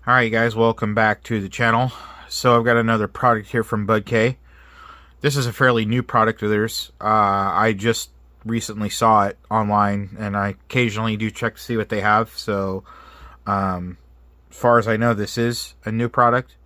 Alright guys, welcome back to the channel. So I've got another product here from Budk'S. This is a fairly new product of theirs. I just recently saw it online, and I occasionally do check to see what they have. So as far as I know, this is a new product.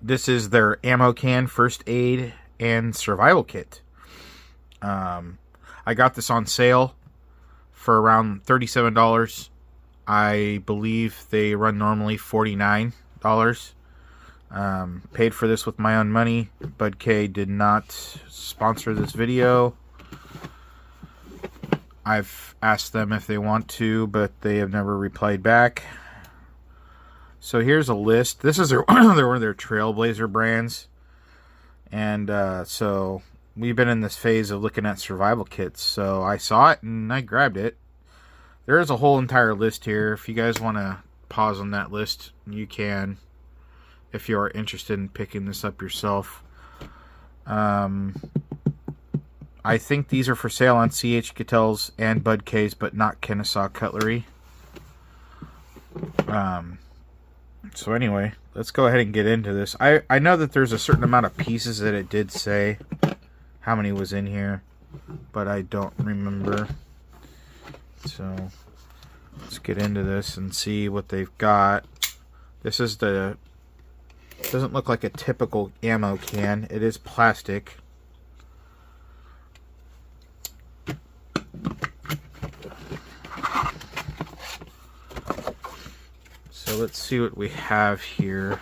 This is their ammo can, first aid, and survival kit. I got this on sale for around $37. I believe they run normally $49. Paid for this with my own money. Budk'S did not sponsor this video. I've asked them if they want to, but they have never replied back. So here's a list. This is one of their Trailblazer brands. And so we've been in this phase of looking at survival kits. So I saw it and I grabbed it. There is a whole entire list here. If you guys want to pause on that list, you can. If you are interested in picking this up yourself. I think these are for sale on C.H. Cattell's and Budk'S, but not Kennesaw Cutlery. So anyway, let's go ahead and get into this. I know that there's a certain amount of pieces that it did say how many was in here, but I don't remember. So let's get into this and see what they've got. This is the, doesn't look like a typical ammo can. It is plastic. So let's see what we have here.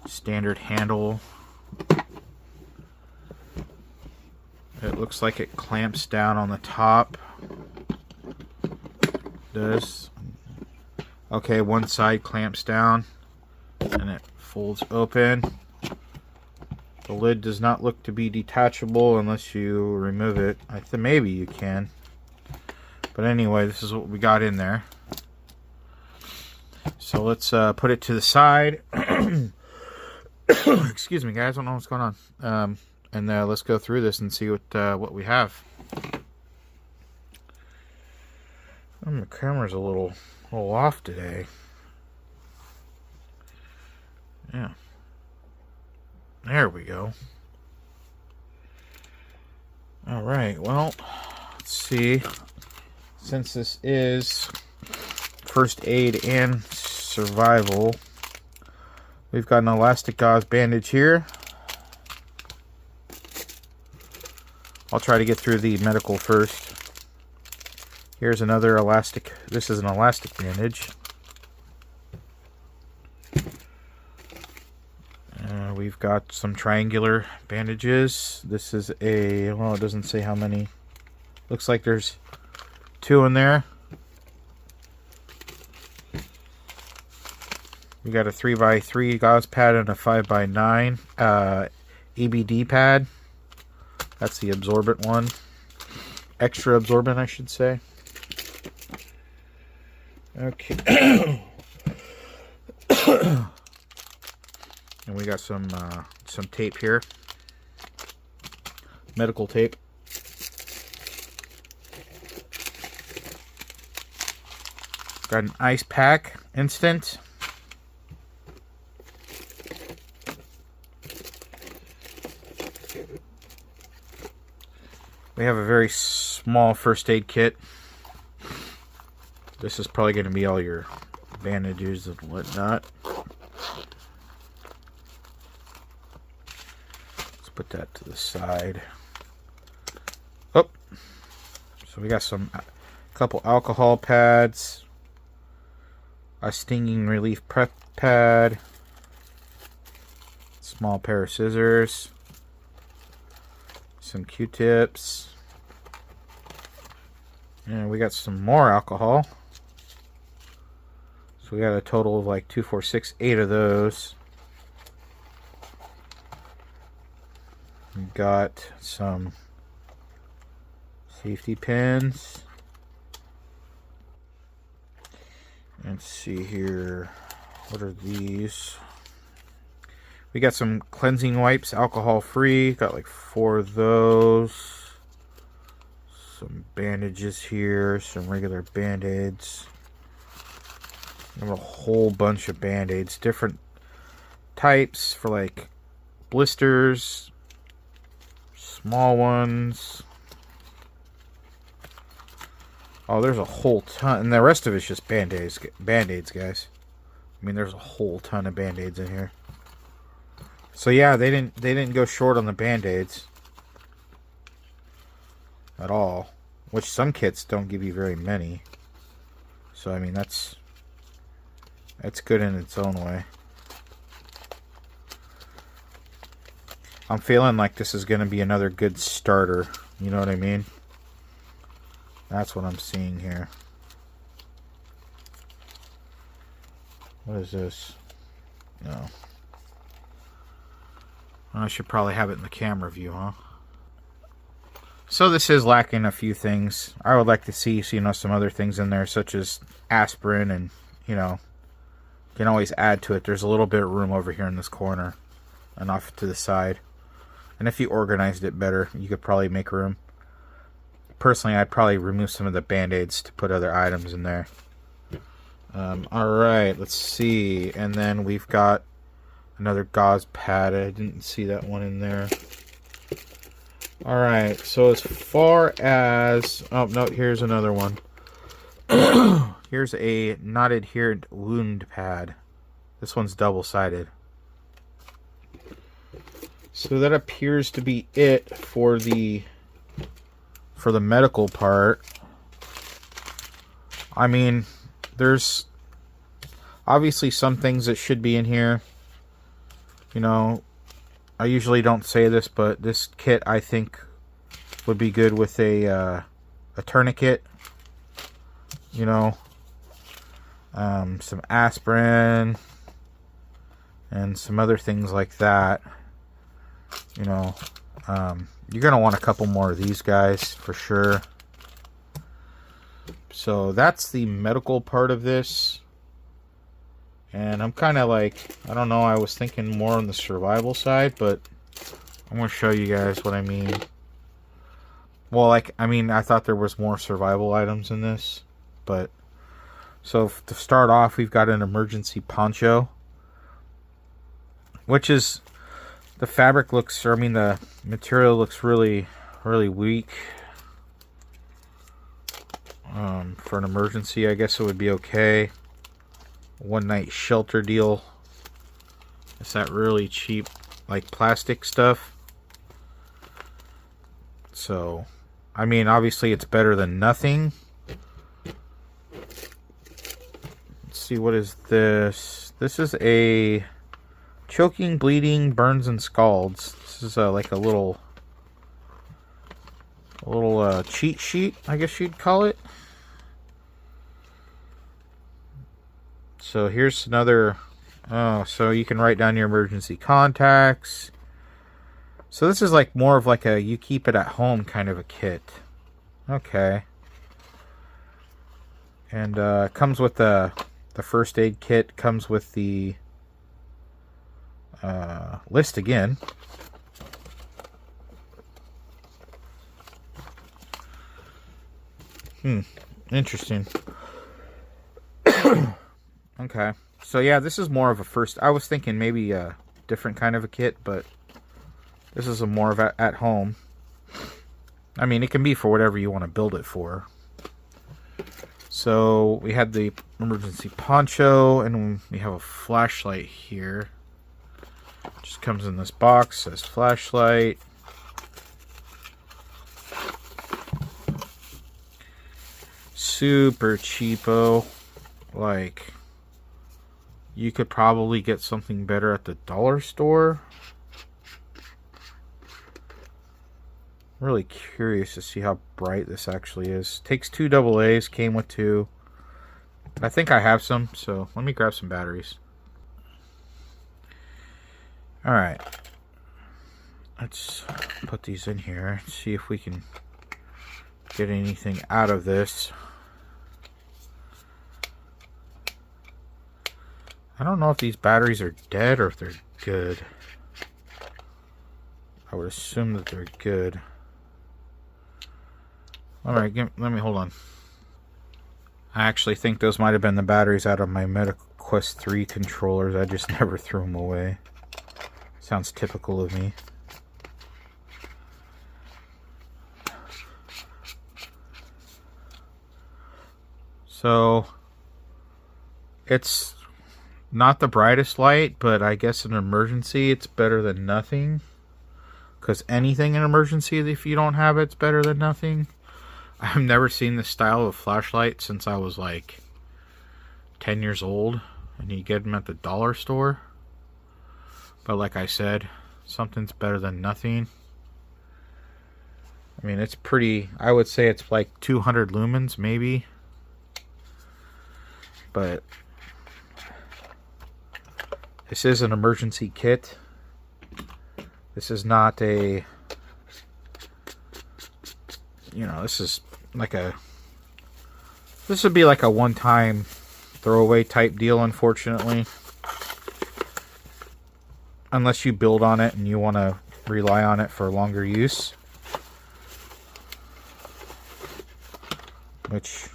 Standard handle. It looks like it clamps down on the top. Does. Okay, one side clamps down and it folds open. The lid does not look to be detachable unless you remove it. I think maybe you can. But anyway, this is what we got in there. So let's put it to the side. Excuse me, guys. I don't know what's going on. And let's go through this and see what we have. Oh, my camera's a little off today. Yeah. There we go. Alright, well, let's see. Since this is first aid and survival, we've got an elastic gauze bandage here. I'll try to get through the medical first. Here's another elastic. This is an elastic bandage. We've got some triangular bandages. This is a, well, it doesn't say how many. Looks like there's 2 in there. We got a 3x3 gauze pad and a 5x9 EBD pad. That's the absorbent one. Extra absorbent, I should say. Okay. And we got some tape here. Medical tape. Got an ice pack, instant. We have a very small first aid kit. This is probably going to be all your bandages and whatnot. Let's put that to the side. Oh, so we got a couple alcohol pads, a stinging relief prep pad, small pair of scissors, some Q-tips. And we got some more alcohol. So we got a total of like 2, 4, 6, 8 of those. We got some safety pins. Let's see here. What are these? We got some cleansing wipes, alcohol free. Got like 4 of those. Some bandages here, some regular band-aids. a whole bunch of Band-Aids, different types for like blisters, small ones. Oh, there's a whole ton, and the rest of it's just Band-Aids, guys. I mean, there's a whole ton of Band-Aids in here. So yeah, they didn't go short on the Band-Aids at all, which some kits don't give you very many. So I mean, that's good in its own way. I'm feeling like this is going to be another good starter. You know what I mean? That's what I'm seeing here. What is this? No. I should probably have it in the camera view, huh? So this is lacking a few things. I would like to see, some other things in there, such as aspirin, and, you can always add to it. There's a little bit of room over here in this corner and off to the side. And if you organized it better, you could probably make room. Personally, I'd probably remove some of the Band-Aids to put other items in there. Alright, let's see. And then we've got another gauze pad. I didn't see that one in there. Alright, so as far as... Oh, no, here's another one. Here's a not adherent wound pad. This one's double-sided. So that appears to be it for the medical part. I mean, there's obviously some things that should be in here. I usually don't say this, but this kit I think would be good with a tourniquet. Some aspirin and some other things like that. You're going to want a couple more of these guys for sure. So that's the medical part of this. And I'm kind of like, I don't know, I was thinking more on the survival side, but I'm going to show you guys what I mean. Well, I thought there was more survival items in this, but... So to start off, we've got an emergency poncho, which is... The fabric looks, the material looks really, really weak. For an emergency, I guess it would be okay. One night shelter deal. It's that really cheap, plastic stuff. So, obviously it's better than nothing. Let's see, what is this? This is a choking, bleeding, burns, and scalds. This is like a little cheat sheet, I guess you'd call it. So here's another. So you can write down your emergency contacts. So this is more of a you keep it at home kind of a kit. Okay. And comes with the first aid kit. Comes with the list again. Interesting. Okay. So yeah, this is more of a first... I was thinking maybe a different kind of a kit, but this is a more of a at home. It can be for whatever you want to build it for. So we had the emergency poncho, and we have a flashlight here. Just comes in this box, says flashlight. Super cheapo. You could probably get something better at the dollar store. Really curious to see how bright this actually is. Takes 2 AA's, came with 2. I think I have some, so let me grab some batteries. Alright. Let's put these in here, see if we can get anything out of this. I don't know if these batteries are dead or if they're good. I would assume that they're good. Alright, let me hold on. I actually think those might have been the batteries out of my MetaQuest 3 controllers. I just never threw them away. Sounds typical of me. So, it's not the brightest light, but I guess in an emergency it's better than nothing. Because anything in emergency, if you don't have it, it's better than nothing. I've never seen this style of flashlight since I was like 10 years old. And you get them at the dollar store. But like I said, something's better than nothing. I mean, it's pretty, I would say it's like 200 lumens maybe. But this is an emergency kit. This is not a, you know, this is like a, this would be like a one-time throwaway type deal, unfortunately. Unless you build on it and you want to rely on it for longer use. Which,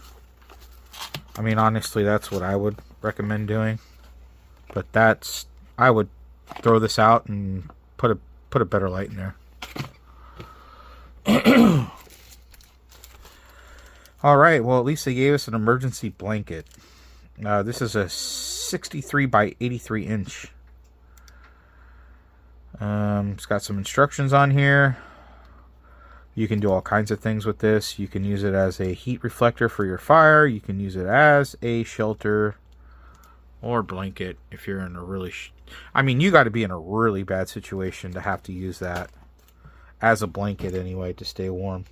I mean, honestly, that's what I would recommend doing. But that's, I would throw this out and put a better light in there. Alright, well, at least they gave us an emergency blanket. This is a 63 by 83 inch. It's got some instructions on here. You can do all kinds of things with this. You can use it as a heat reflector for your fire. You can use it as a shelter or blanket if you're in a really... I mean, you got to be in a really bad situation to have to use that as a blanket anyway to stay warm.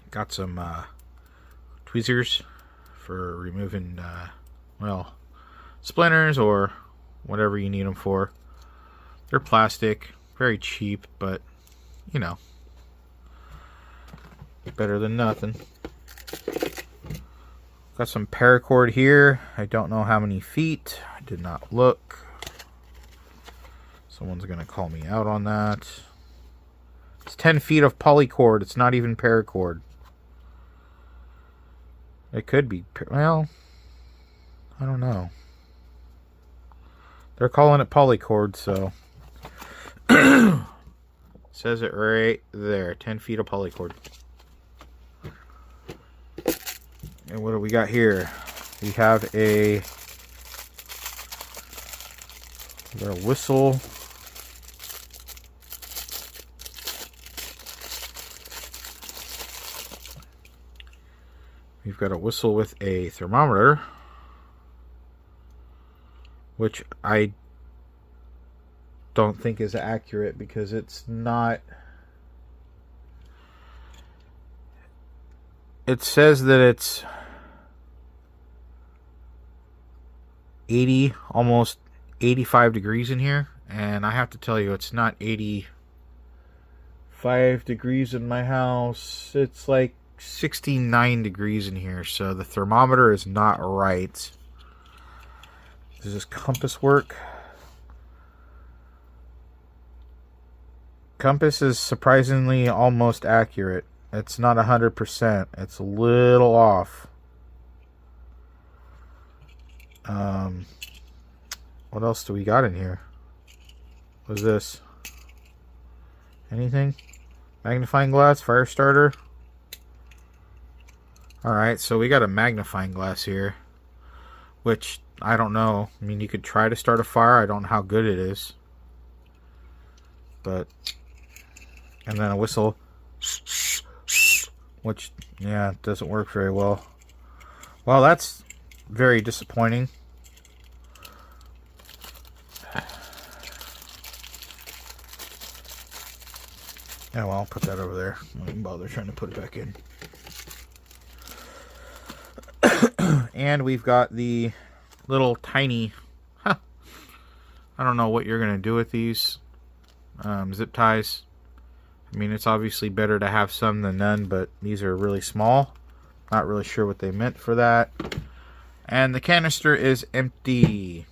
Got some tweezers for removing, well, splinters or whatever you need them for. They're plastic, very cheap, but, you know, better than nothing. Got some paracord here. I don't know how many feet. I did not look. Someone's going to call me out on that. It's 10 feet of polycord. It's not even paracord. It could be, well, I don't know. They're calling it polycord, so. Says it right there. 10 feet of polycord. And what do we got here? We have a whistle. We've got a whistle with a thermometer, which I don't think is accurate because it's not. It says that it's 80, almost 85 degrees in here, and I have to tell you, it's not 85 degrees in my house. It's like 69 degrees in here, so the thermometer is not right. Does this compass work? Compass is surprisingly almost accurate. It's not 100%. It's a little off. What else do we got in here? What is this? Anything? Magnifying glass, fire starter. Alright, so we got a magnifying glass here, which I don't know. I mean, you could try to start a fire. I don't know how good it is. But, and then a whistle, which, yeah, doesn't work very well. Well, that's very disappointing. Yeah, well, I'll put that over there. I don't even bother trying to put it back in. And we've got the little tiny, I don't know what you're going to do with these zip ties. I mean, it's obviously better to have some than none, but these are really small. Not really sure what they meant for that. And the canister is empty.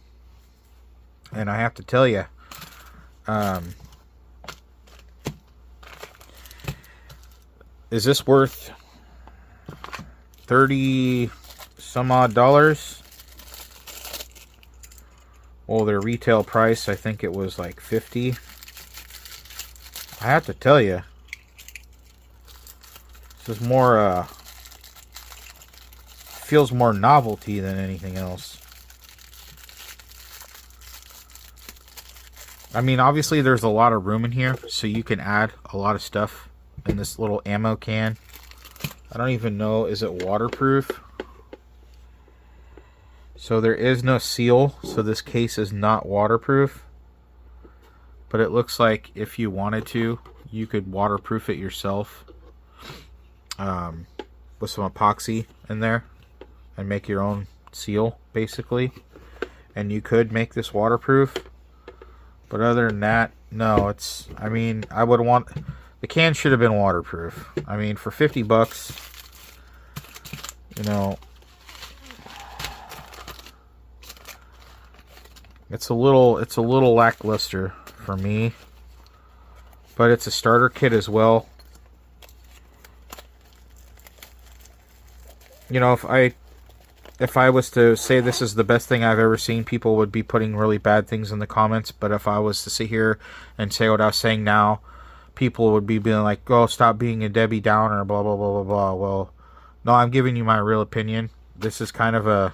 And I have to tell you, is this worth $30 some odd dollars. Well, their retail price, I think it was like $50. I have to tell you, this is more, feels more novelty than anything else. I mean, obviously there's a lot of room in here, so you can add a lot of stuff in this little ammo can. I don't even know, is it waterproof? So there is no seal, so this case is not waterproof. But it looks like if you wanted to, you could waterproof it yourself. With some epoxy in there. And make your own seal, basically. And you could make this waterproof. But other than that, no, it's, I mean, I would want, the can should have been waterproof. I mean, for $50, you know, it's a little lackluster for me. But it's a starter kit as well. You know, if I was to say this is the best thing I've ever seen, people would be putting really bad things in the comments. But if I was to sit here and say what I was saying now, people would be being like, oh, stop being a Debbie Downer, blah, blah, blah, blah, blah. Well, no, I'm giving you my real opinion. This is kind of a,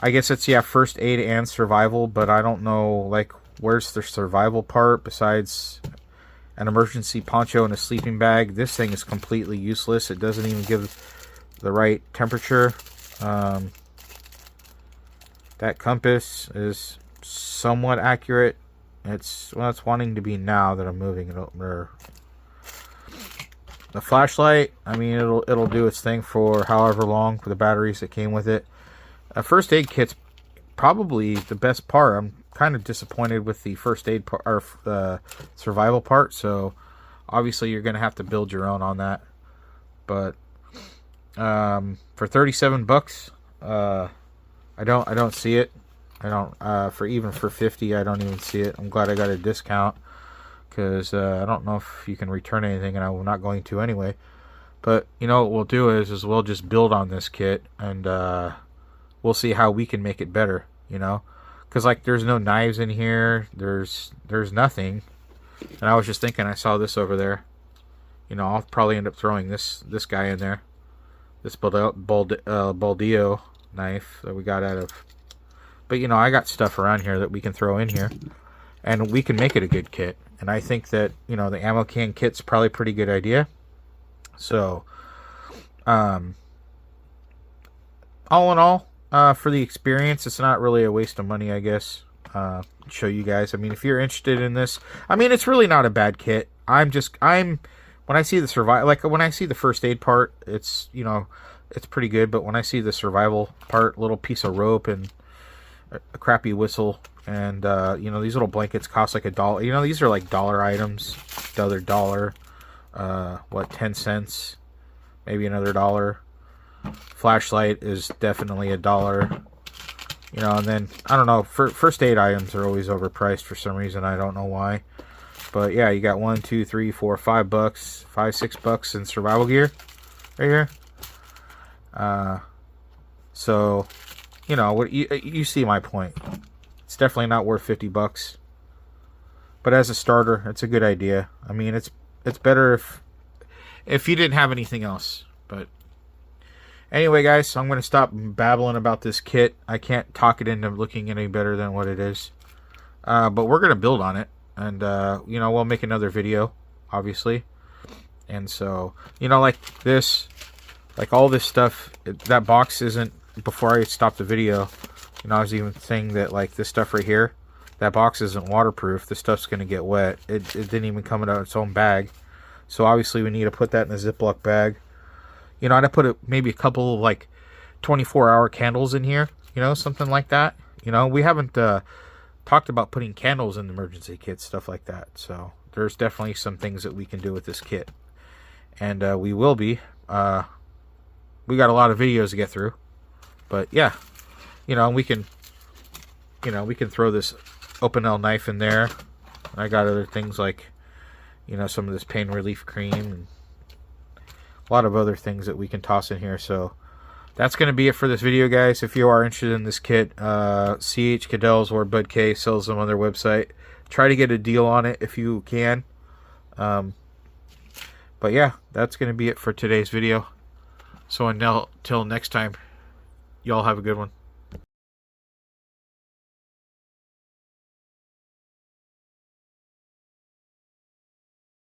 I guess it's, yeah, first aid and survival, but I don't know, like, where's the survival part besides an emergency poncho and a sleeping bag? This thing is completely useless. It doesn't even give the right temperature. That compass is somewhat accurate. It's, well, it's wanting to be now that I'm moving it over. The flashlight, I mean, it'll do its thing for however long for the batteries that came with it. A first aid kit's probably the best part. I'm kind of disappointed with the first aid part, or survival part. So obviously you're gonna have to build your own on that. But for $37, I don't see it. I don't, for 50, I don't even see it. I'm glad I got a discount, because I don't know if you can return anything, and I'm not going to anyway. But you know what we'll do is we'll just build on this kit, and we'll see how we can make it better, you know, because like there's no knives in here, there's nothing. And I was just thinking, I saw this over there, you know, I'll probably end up throwing this guy in there, this Baldeo knife that we got out of. But you know, I got stuff around here that we can throw in here, and we can make it a good kit. And I think that, you know, the ammo can kit's probably a pretty good idea. So all in all, for the experience, it's not really a waste of money, I guess. Show you guys. I mean, if you're interested in this, I mean, it's really not a bad kit. When I see the survival, like when I see the first aid part, it's, you know, it's pretty good. But when I see the survival part, little piece of rope and a crappy whistle, and you know, these little blankets cost like $1. You know, these are like dollar items. The other dollar, what, 10 cents, maybe another $1. Flashlight is definitely $1. You know, and then I don't know, first aid items are always overpriced for some reason. I don't know why. But yeah, you got $1, $2, $3, $4, $5, $6 in survival gear right here. So, you know, what you see my point. It's definitely not worth $50. But as a starter, it's a good idea. I mean, it's better if you didn't have anything else. But anyway, guys, so I'm going to stop babbling about this kit. I can't talk it into looking any better than what it is. But we're going to build on it. And, you know, we'll make another video, obviously. And so, you know, like this, like all this stuff, that box isn't, before I stopped the video, you know, I was even saying that, like, this stuff right here, that box isn't waterproof. This stuff's going to get wet. It didn't even come in its own bag. So, obviously, we need to put that in a Ziploc bag. You know, I'd put maybe a couple of, like, 24-hour candles in here. You know, something like that. You know, we haven't talked about putting candles in the emergency kit, stuff like that. So, there's definitely some things that we can do with this kit. And we will be. We got a lot of videos to get through. But, yeah. You know, we can throw this open L knife in there. I got other things like, you know, some of this pain relief cream and a lot of other things that we can toss in here. So that's going to be it for this video, guys. If you are interested in this kit, CH Cadell's or Budk'S sells them on their website. Try to get a deal on it if you can. But yeah, that's going to be it for today's video. So until next time, y'all have a good one.